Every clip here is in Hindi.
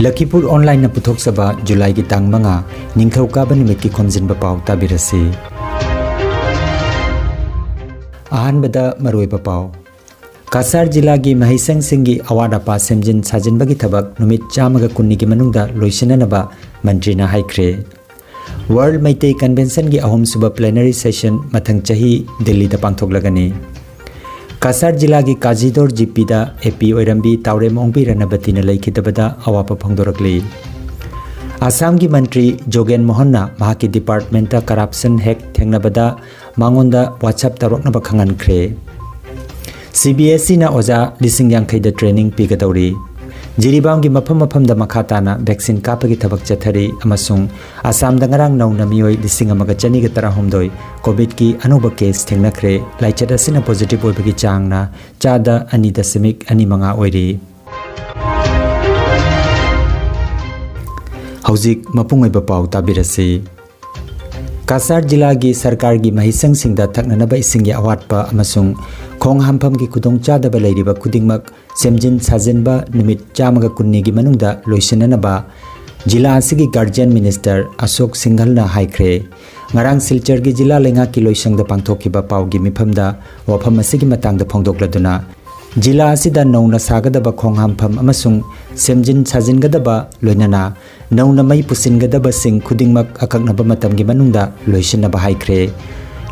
लखीपुर ऑनलाइन पुथोक्सबा जुलाई की तांग मंगा निंगथौकाबा निमित की खोमजिनबा पाव ताबिरसी। अहानबदा मरुइबा पाव कासार जिला की महिसंग सिंगी अवार्ड अपा सेमजिन साजिनबगी थबक नुमित चामगा कुन्नी की मनुंगदा लोइसननबा मंत्रीना हाइख्रे। वर्ल्ड मैते कन्वेंशन की अहम सुबह प्लेनरी सेशन मथंग चही दिल्ली दा पांथोकलगनी। कासार जिला की काजीदोर जीपीदा एपी ओइरंबी तावरेम ओंबी रनबती ने लैखिदबदा अवाप फोंदोरकली। आसाम की मंत्री जोगेन मोहन्ना महाकी डिपार्टमेंट करप्शन हेक थेंगनबदा मांगोंदा व्हाट्सएप तरोकनबा खंगनख्रे। CBSE ना ओजा लिसिंग यांखैदा ट्रेनिंग पीगदौरी। जिरीबाम की मफम दा मखाताना वैक्सीन कापगी थबक चथरी अमसुंग आसाम दंगरांग नौना मियोय लिसिंग अमगा चनीगा तराहुमदोय कोविड की अनोबा केस थेंगनख्रे। लाइचत असिना पॉजिटिव ओइबगी चांगना चादा 2.25 ओइरी। हौजिक मपुंग ओइबा पाव ताबिरसी। कासार जिला की सरकार की महिसंग सिंगदा थकननबा इसिंग या अवाटपा अमसुंग खोंग हामफम की खुदोंग चादबा लैरिबा खुदिंगमक सेमजिन साजिनबा निमित चामगा कुन्नी की मनुंगदा लोइसननबा जिला असिगी गार्जियन मिनिस्टर अशोक सिंघलना हाइख्रे। ngarang silchar gi jila lenga ki loisangda pangthokiba pawgi mifamda wafam asigi matangda phongdokladuna jila asida nongna sagadaba khonghampham amasung semjin sajingadaba loinana nongna mai pusingadaba sing khudingmak akaknaba matamgi manungda loisinaba haikre।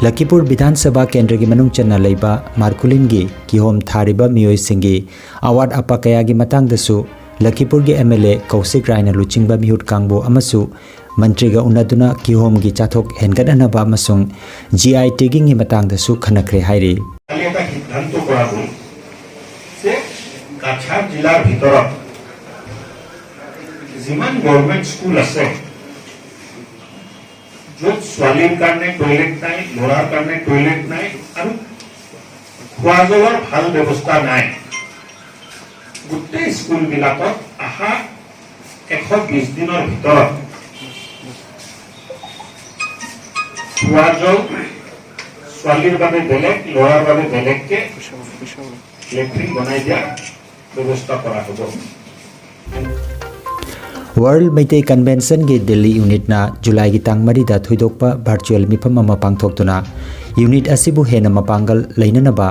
Lakhipur विधानसभा केंद्र की मनुंग चन्ना लेबा मार्कुलिन की किहोम थारिबा मियोय सिंगी अवार्ड अपा कया की मतंगदसु लखीपुर के MLA कौशिक रायना लुचिंगबा मिहुट कांगबो अमसु मंत्री का उन्नदुना किहोम की चाथोक हेनगदनबा अमसुंग GI टैगिंग की मतंगदसु खनख्रे हाइरी। काछार जिला भीतर जिमान गवर्नमेंट स्कूल আছে जो स्वालिन करने टॉयलेट নাই लोरार करने टॉयलेट নাই আৰু খোৱা জলৰ ভাল ব্যৱস্থা নাই গোটেই স্কুল বিলাকত আহা 120 দিনৰ ভিতৰত খোৱা জল स्वालिर বাবে বেলেগ লোৰাৰ বাবে বেলেগকে লেট্ৰিন বনাই দিয়া व्यवस्था करा হ'ব। वर्ल्ड मैते कन्वेंशन की दिल्ली यूनिट ना जुलाई की तांग मरीदा थोइदोकपा वर्चुअल मिफम अमा पांगथोकतुना यूनिट असिबु हेना मपांगल लैननबा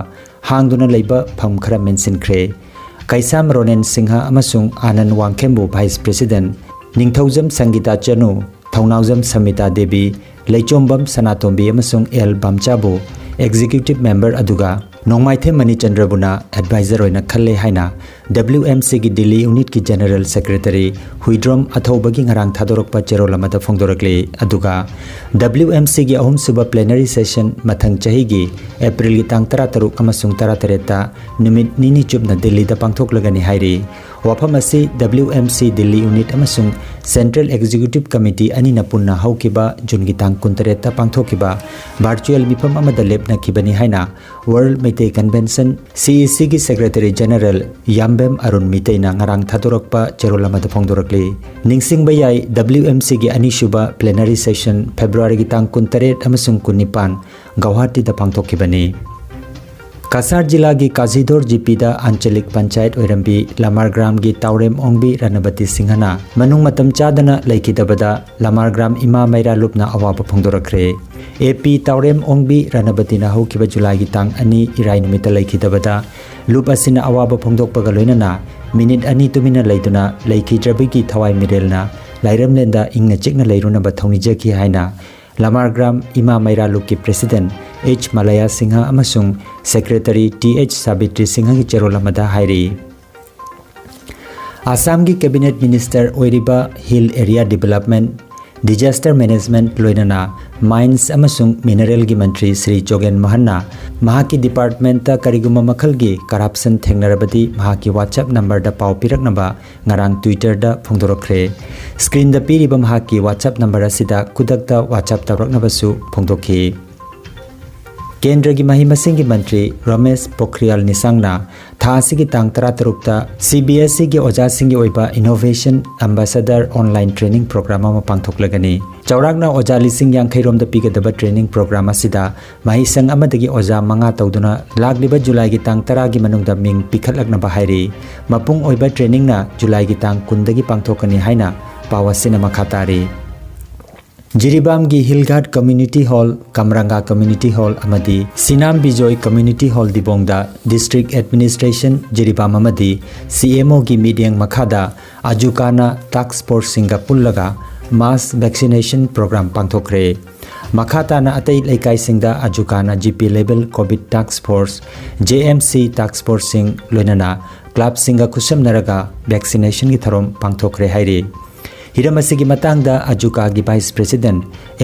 हांगदुना लैबा फम खरा मेंशनख्रे। कैसाम रोनेन सिंहा अमसुंग आनंद वांगखेमबु वाइस प्रेसिडेंट निंगथौजम संगीता चनु थौनावजम समिता देवी लैचोंबम सनातोंबी अमसुंग एल बामचाबु एग्जीक्यूटिव मेंबर अदुगा नोंमाइथे मणिचंद्रबुना एडवाइजर होइना खल्ले हाइना WMC की दिल्ली यूनिट की जनरल सेक्रेटरी हुइड्रोम अथौबगी ngarang थादोरकपा चेरोलमदा फोंदोरकले अदुगा WMC की अहम सुबह प्लेनरी सेशन मथंग चही की अप्रैल की तांग 13 अमसुंग 13 निमित निनी चुबना दिल्ली दा पांगथोकलगनी हाइरी। वफम असी WMC दिल्ली यूनिट अमसुंग सेंट्रल एग्जीक्यूटिव कमिटी अनि नपुन्ना हौकिबा जुन की तांग 19 पांगथोकिबा वर्चुअल मिफम अमदा लेपनाखिबनी हाइना वर्ल्ड मैते कन्वेंशन CEC की सेक्रेटरी जनरल याम्बेम अरुण मितेना ngarang थादोरकपा चेरोलमदा फोंदोरकले। निंगसिंगबा याई WMC की अनिसुबा प्लेनरी सेशन फेब्रुआरी की तांग 19 अमसुंग 19 गुवाहाटी दा पांगथोकिबनी। कासार जिला की काजीदोर जीपीदा आंचलिक पंचायत ओइरंबी लामारग्राम की तावरेम ओंबी रनबती सिंहना मनुंग मतम चादना लैखिदबदा लामारग्राम इमा मैरा लुपना अवाब फोंदोरखरे। AP तावरेम ओंबी रनबती ना हौकिबा जुलाई की तांग 2 इराई नुमित लैखिदबदा लुप असिना अवाब फोंदोकपगा लोइनना मिनिट 2 तुमिना लैदुना लैखिद्रबगी थवाई मिरेलना लाइरमलेंदा इंगना चिकना लैरुनबा थौनिजकी हाइना लामारग्राम इमा मैरा लुप की प्रेसिडेंट H मलया सिंहा अमसुंग सेक्रेटरी TH साबित्री सिंहा की चेरोलमदा हाइरी। आसाम की कैबिनेट मिनिस्टर ओइरिबा hill area development disaster management लोइनना माइंस अमसुंग मिनरल की मंत्री श्री जोगेन मोहन्ना महाकी डिपार्टमेंट करिगुमा मखल की करप्शन थेंगनरबदी महाकी WhatsApp नंबर दा पाव पिरकनबा ngarang ट्विटर दा फोंदोरखरे। स्क्रीन दा पीरिबा महाकी WhatsApp नंबर असिदा कुदकता WhatsApp तवरकनबसु फोंदोखी। केंद्र की महिला की मंत्री रमेश पोखरियाल निशंकना थासी की तांग 13 CBSE की ओजा सिंगी ओइबा innovation ambassador online training programme में पांगथोकलगनी चौराकना ओजा लिसिंग यांखैरोम द पिगदब ट्रेनिंग प्रोग्राम असिदा महिसंग अमदगी ओजा मंगा तौदुना लागलिबा जुलाई की तांग 10 की मनुंगदा मिंग पिखलकना बाहाइरी मपुंग ओइबा ट्रेनिंग ना जुलाई की तांग 10 की पांगथोकनी हाइना पावासिना मखातारी जिरीबाम की Hilghat community hall Kamranga community hall अमदी सिनाम बिजोय कम्युनिटी हॉल दिबोंगदा डिस्ट्रिक्ट एडमिनिस्ट्रेशन जिरीबाम अमदी सीएमओ की मीडियंग मखादा आजुकाना टास्क फोर्स सिंगा पुल्लगा मास वैक्सीनेशन प्रोग्राम पांगथोखरे मखाताना अतई लेकाई सिंगदा आजुकाना GP level covid task force JMC task force सिंग लोइनाना क्लब सिंगा खुसम नरगा वैक्सीनेशन की थरोम पांगथोखरे हाइरे हिरमसिगी मतंगदा आजुका की वाइस प्रेसिडेंट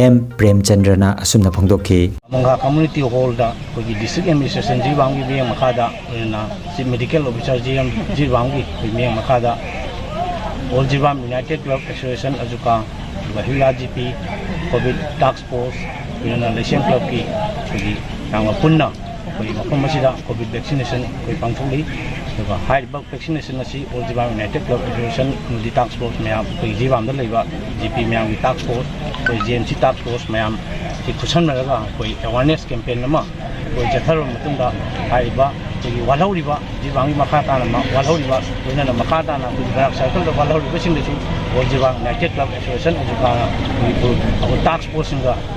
एम प्रेमचंद्रना असुमना फोंदोखी मंगा कम्युनिटी हॉल दा कोई डिस्ट्रिक्ट एडमिनिस्ट्रेशन जीवांग की बियंग मखादा ना चीफ मेडिकल ऑफिसर जीवांग की बियंग मखादा all Jiwam united club association आजुका हिला जीपी कोविड टास्क फोर्स ना लेशन क्लब की कोई यांग पुन्ना कोई मफम मसिदा कोविड वैक्सीनेशन कोई पांगथोली vaccination all Jiwam united club association मुदी टास्क फोर्स मैम कोई जीवाम जीपी मैम की टास्क फोर्स कोई जेएमसी टास्क फोर्स मैम की खुशन कोई अवेयरनेस कैंपेन कोई जथर कोई वालौरीबा जीवाम की मखा ताना वालौरीबा लोइना मखा ताना कोई ग्राफ सर्कल वालौरीबसिंगसु all Jiwam united club association अजुका टास्क फोर्स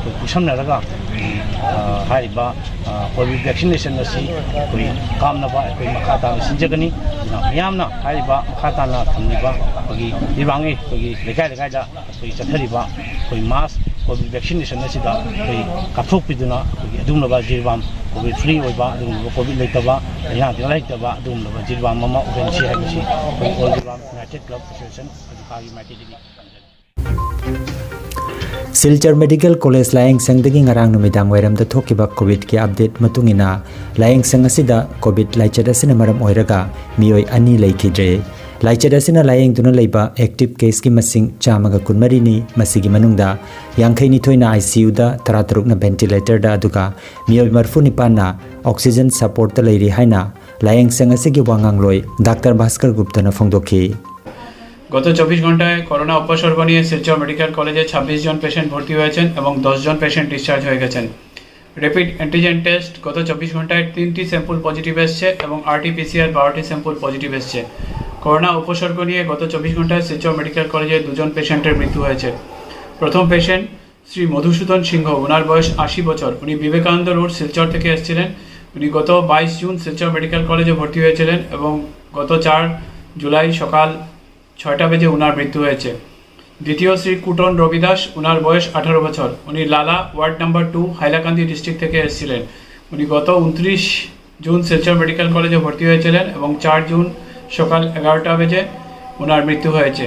कोई खुशन कोविड वैक्सीनेशन कोई कामनबा कोई मखा ताना सिंजगनी मियामना मखा ताना थमनिबा कोई जीवांगी कोई लेकाय लेकायदा कोई चथरिबा कोई मास कोविड वैक्सीनेशन कोई काथोकपिदुना कोई अदुमनबा जीवाम कोविड फ्री होइबा अदुमनबा कोविड लेतबा या दिला लेतबा अदुमनबा जीवाम ममा उबेंसी हाइबसी कोई all Jiwam united club association अजुकागी माइटिगी सिलचर मेडिकल कॉलेज लायंग संगदगी ngarang numidang wairam da thokiba covid ki update matungina layang sang asida covid laichada sina maram oiraga mioi ani leikidre laichada sina layang tuna leiba active case ki masing chamaga kunmari ni masigi manungda yangkhai ni thoina ICU da 33 na ventilator da aduga mioi marfu nipan na oxygen support ta leiri haina layang sang asigi wangang loi Dr. Bhaskar Gupta na phongdokhi গত 24 ঘন্টায় করোনা উপসর্গ নিয়ে শিলচর মেডিকেল কলেজে 26 জন পেশেন্ট ভর্তি হয়েছেন এবং 10 জন পেশেন্ট ডিসচার্জ হয়ে গেছেন র্যাপিড অ্যান্টিজেন টেস্ট গত 24 ঘন্টায় 3টি স্যাম্পল পজিটিভ এসেছে এবং আরটি-পিসিআর 12টি স্যাম্পল পজিটিভ এসেছে করোনা উপসর্গ নিয়ে গত 24 ঘন্টায় শিলচর মেডিকেল কলেজে দুজন পেশেন্টের মৃত্যু হয়েছে প্রথম পেশেন্ট শ্রী মধুসূদন সিংহ ওনার বয়স 80 বছর উনি বিবেকানন্দ রোড শিলচর থেকে এসেছিলেন উনি গত 22 জুন শিলচর মেডিকেল কলেজে ভর্তি হয়েছিলেন এবং গত 4 জুলাই সকাল 6টা বেজে উনার মৃত্যু হয়েছে দ্বিতীয় শ্রী কুটন রবিদাস উনার বয়স 18 বছর উনি লালা ওয়ার্ড নাম্বার 2 হাইলাকান্দি ডিস্ট্রিক্ট থেকে এসেছিলেন উনি গত 29 জুন শিলচর মেডিকেল কলেজে ভর্তি হয়েছিলেন এবং 4 জুন সকাল 11টা বেজে উনার মৃত্যু হয়েছে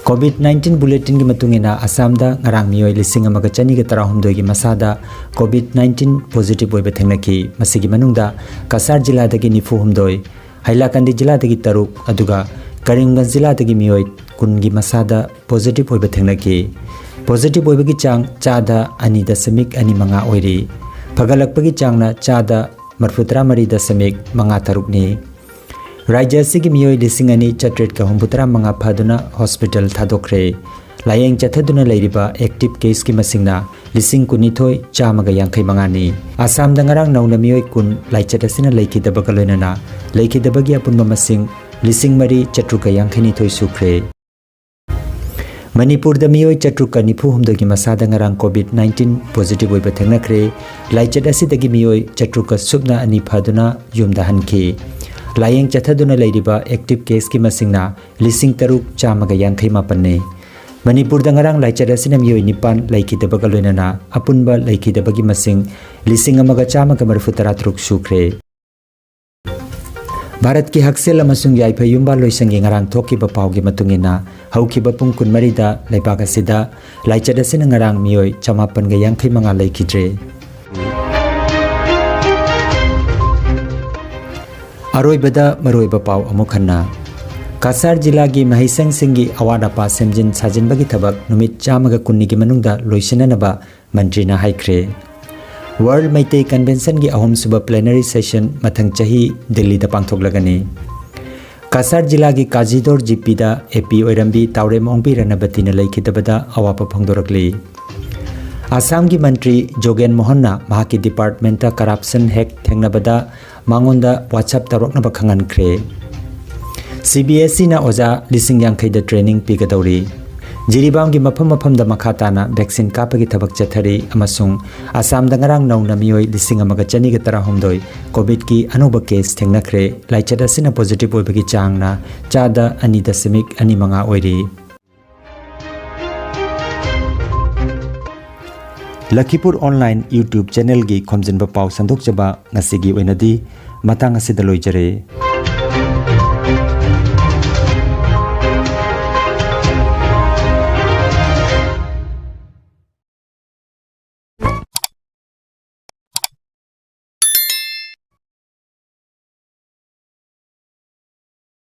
COVID-19 बुलेटिन की मतुंगिना असम दा ngarang मियोय लिसिंग अमगा चनी के तरहुमदोय की मसादा COVID-19 पॉजिटिव ओइबे थेंगनकी मसिगी मनुंगदा कसार जिला दगी निफु हुमदोय हाइलाकांदी जिला दगी तरुक अदुगा करीमगंज जिला दगी मियोय कुनगी मसादा पॉजिटिव ओइबे थेंगनकी पॉजिटिव ओइबगी चांग चादा 2.2 ओइरी फगलकपगी चांगना चादा 43.5 तरुकनी राज्य से मियोय 2,893 फदुना हॉस्पिटल थादोखरे लायेंग चथदुना लेरिबा एक्टिव केस की मसिंगना 19,950 नि आसाम दंगरांग नौना मियोय कुन लाइचतसिना लेखिदबगा लोइनाना लेखिदबगी अपुनबा मसिंग 9,750 सुख्रे मणिपुर द मियोय 790 की मसादा ngarang COVID-19 पॉजिटिव ओइबा थेंगनखरे लाइचत असिदगी मियोय 700 सुबना अनि फदुना युमदा हनखि लायेंग चथदुना लेरिबा एक्टिव केस की मसिंगना 3,350 ने मणिपुर दंगरांग लाइचत असिना मियोय 9 लेखिदबगा लोइनाना अपुनबा लेखिदबगी मसिंग 1,933 सुख्रे भारत की हक्सेल अमसुंग याइफा युम्बा लोइसंगी ngarang thokiba paugi matungina haukiba pung 13 da leibak asida लाइचत असिना ngarang मियोय 450 लेखिद्रे अरोइबदा मरोइबा पाव अमुखन्ना कासार जिला की महिसंग सिंगी अवार्ड अपा सेमजिन साजिनबगी थबक नुमित 119 की मनुंगदा लोइसननबा मंत्रीना हाइख्रे वर्ल्ड मैते कन्वेंशन की अहम सुबह प्लेनरी सेशन मथंग चही दिल्ली दा पांगथोकलगनी कासार जिला की काजीदोर जीपीदा एपी ओरम्बी तावरेम ओंबी रनबतीना लेखिदबदा अवाप फोंदोरकली आसाम की मंत्री जोगेन मोहन्ना महाकी डिपार्टमेंट करप्शन हेक थेंगनबदा मांगोंदा व्हाट्सएप तरोकनब खंगनख्रे CBSE ना ओजा लिसिंग यांखैदा ट्रेनिंग पीगदौरी जिरीबाम की मफम दा मखाताना वैक्सीन कापगी थबक चथरी अमसुंग आसाम दंगरांग नौना मियोय लिसिंग अमगा चनी ग तराहुमदोय कोविड की अनोब केस थेंगनख्रे लाइचदा सिना पॉजिटिव ओइबगी चांगना चादा 2.25 ओइरी लखीपुर ऑनलाइन यूट्यूब चैनल की खोमजिनबा पाउ संदोकजबा ngasi gi oinadi matang asida loijare।